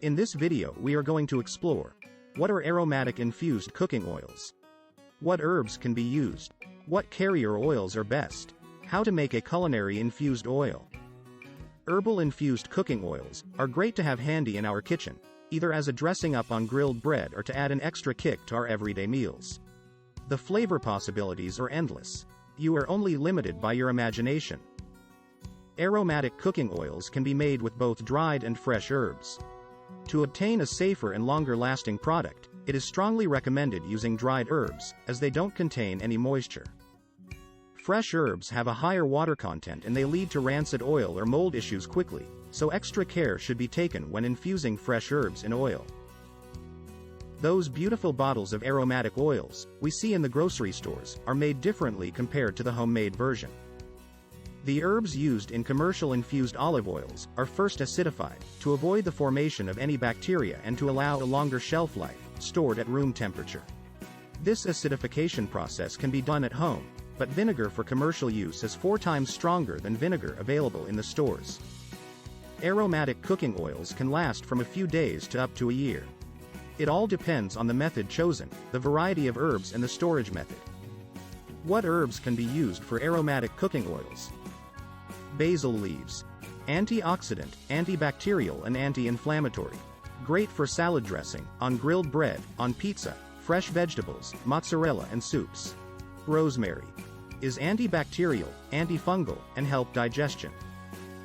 In this video we are going to explore: what are aromatic-infused cooking oils? What herbs can be used? What carrier oils are best? How to make a culinary infused oil. Herbal infused cooking oils are great to have handy in our kitchen, either as a dressing up on grilled bread or to add an extra kick to our everyday meals. The flavor possibilities are endless. You are only limited by your imagination. Aromatic cooking oils can be made with both dried and fresh herbs. To obtain a safer and longer-lasting product, it is strongly recommended using dried herbs, as they don't contain any moisture. Fresh herbs have a higher water content and they lead to rancid oil or mold issues quickly, so extra care should be taken when infusing fresh herbs in oil. Those beautiful bottles of aromatic oils we see in the grocery stores are made differently compared to the homemade version. The herbs used in commercial infused olive oils are first acidified, to avoid the formation of any bacteria and to allow a longer shelf life, stored at room temperature. This acidification process can be done at home, but vinegar for commercial use is 4 times stronger than vinegar available in the stores. Aromatic cooking oils can last from a few days to up to a year. It all depends on the method chosen, the variety of herbs and the storage method. What herbs can be used for aromatic cooking oils? Basil leaves. Antioxidant, antibacterial and anti-inflammatory. Great for salad dressing, on grilled bread, on pizza, fresh vegetables, mozzarella and soups. Rosemary. Is antibacterial, antifungal, and help digestion.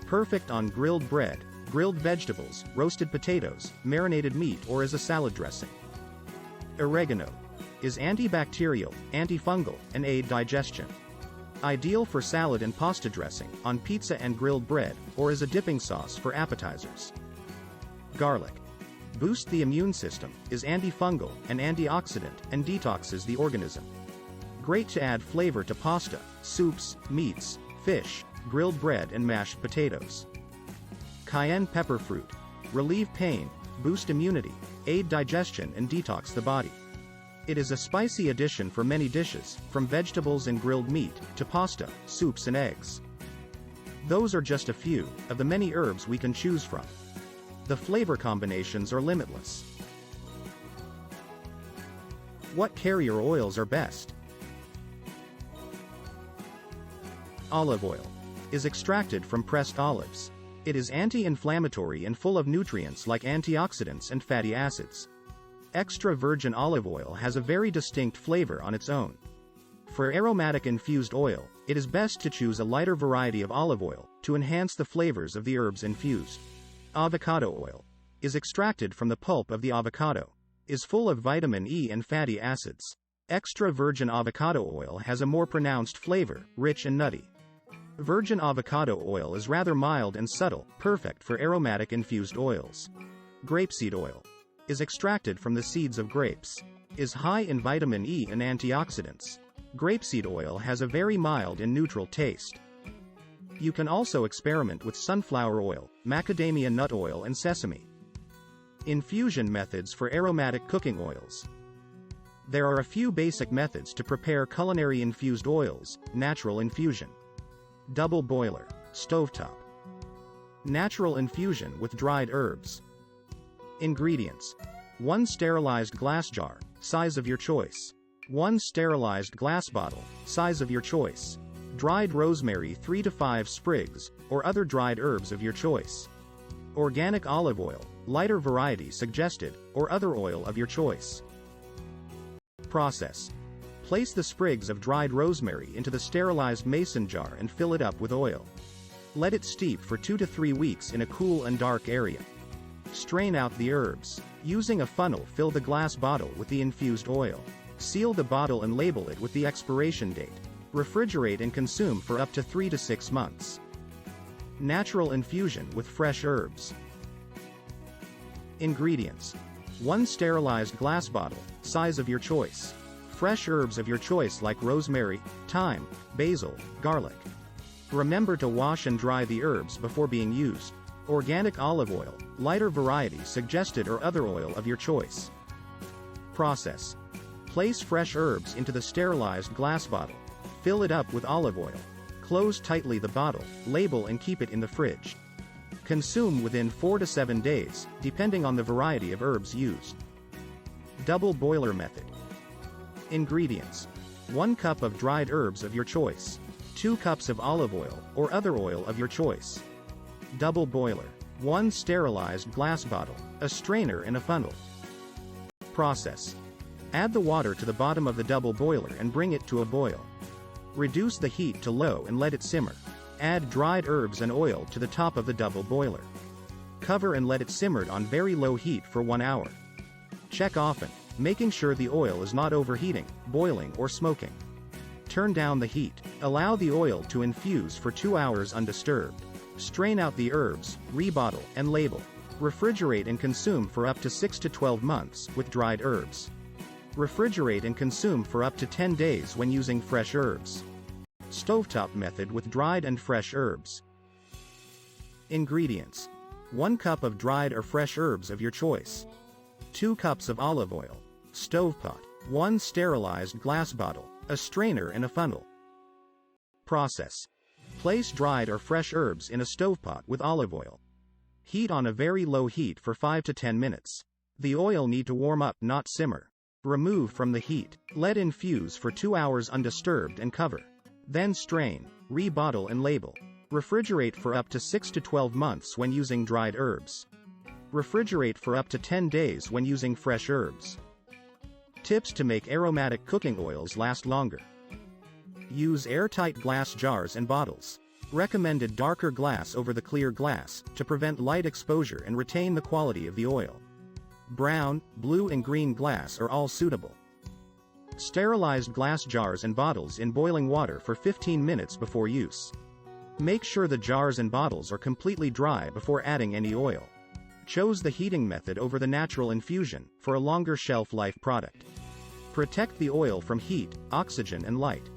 Perfect on grilled bread, grilled vegetables, roasted potatoes, marinated meat or as a salad dressing. Oregano. Is antibacterial, antifungal, and aid digestion. Ideal for salad and pasta dressing, on pizza and grilled bread, or as a dipping sauce for appetizers. Garlic. Boost the immune system, is antifungal, and antioxidant, and detoxes the organism. Great to add flavor to pasta, soups, meats, fish, grilled bread and mashed potatoes. Cayenne pepper fruit. Relieve pain, boost immunity, aid digestion and detox the body. It is a spicy addition for many dishes, from vegetables and grilled meat, to pasta, soups and eggs. Those are just a few of the many herbs we can choose from. The flavor combinations are limitless. What carrier oils are best? Olive oil. Is extracted from pressed olives. It is anti-inflammatory and full of nutrients like antioxidants and fatty acids. Extra virgin olive oil has a very distinct flavor on its own. For aromatic infused oil, it is best to choose a lighter variety of olive oil, to enhance the flavors of the herbs infused. Avocado oil. Is extracted from the pulp of the avocado. Is full of vitamin E and fatty acids. Extra virgin avocado oil has a more pronounced flavor, rich and nutty. Virgin avocado oil is rather mild and subtle, perfect for aromatic infused oils. Grape seed oil. Is extracted from the seeds of grapes. Is high in vitamin E and antioxidants. Grapeseed oil has a very mild and neutral taste. You can also experiment with sunflower oil, macadamia nut oil and sesame. Infusion methods for aromatic cooking oils. There are a few basic methods to prepare culinary infused oils. Natural infusion. Double boiler. Stovetop. Natural infusion with dried herbs. Ingredients. 1 sterilized glass jar, size of your choice. 1 sterilized glass bottle, size of your choice. Dried rosemary 3 to 5 sprigs, or other dried herbs of your choice. Organic olive oil, lighter variety suggested, or other oil of your choice. Process. Place the sprigs of dried rosemary into the sterilized mason jar and fill it up with oil. Let it steep for 2 to 3 weeks in a cool and dark area. Strain out the herbs. Using a funnel, fill the glass bottle with the infused oil. Seal the bottle and label it with the expiration date. Refrigerate and consume for up to 3 to 6 months. Natural infusion with fresh herbs. Ingredients. 1 sterilized glass bottle, size of your choice. Fresh herbs of your choice like rosemary, thyme, basil, garlic. Remember to wash and dry the herbs before being used. Organic olive oil, lighter variety suggested or other oil of your choice. Process. Place fresh herbs into the sterilized glass bottle. Fill it up with olive oil. Close tightly the bottle, label and keep it in the fridge. Consume within 4 to 7 days, depending on the variety of herbs used. Double boiler method. Ingredients: 1 cup of dried herbs of your choice, 2 cups of olive oil, or other oil of your choice. Double boiler. 1 sterilized glass bottle, a strainer and a funnel. Process. Add the water to the bottom of the double boiler and bring it to a boil. Reduce the heat to low and let it simmer. Add dried herbs and oil to the top of the double boiler. Cover and let it simmer on very low heat for 1 hour. Check often, making sure the oil is not overheating, boiling or smoking. Turn down the heat. Allow the oil to infuse for 2 hours undisturbed. Strain out the herbs, rebottle, and label. Refrigerate and consume for up to 6 to 12 months with dried herbs. Refrigerate and consume for up to 10 days when using fresh herbs. Stovetop method with dried and fresh herbs. Ingredients: 1 cup of dried or fresh herbs of your choice, 2 cups of olive oil, stovepot, 1 sterilized glass bottle, a strainer and a funnel. Process. Place dried or fresh herbs in a stovepot with olive oil. Heat on a very low heat for 5 to 10 minutes. The oil need to warm up, not simmer. Remove from the heat. Let infuse for 2 hours undisturbed and cover. Then strain, rebottle and label. Refrigerate for up to 6 to 12 months when using dried herbs. Refrigerate for up to 10 days when using fresh herbs. Tips to make aromatic cooking oils last longer. Use airtight glass jars and bottles. Recommended darker glass over the clear glass, to prevent light exposure and retain the quality of the oil. Brown, blue and green glass are all suitable. Sterilized glass jars and bottles in boiling water for 15 minutes before use. Make sure the jars and bottles are completely dry before adding any oil. Chose the heating method over the natural infusion, for a longer shelf life product. Protect the oil from heat, oxygen and light.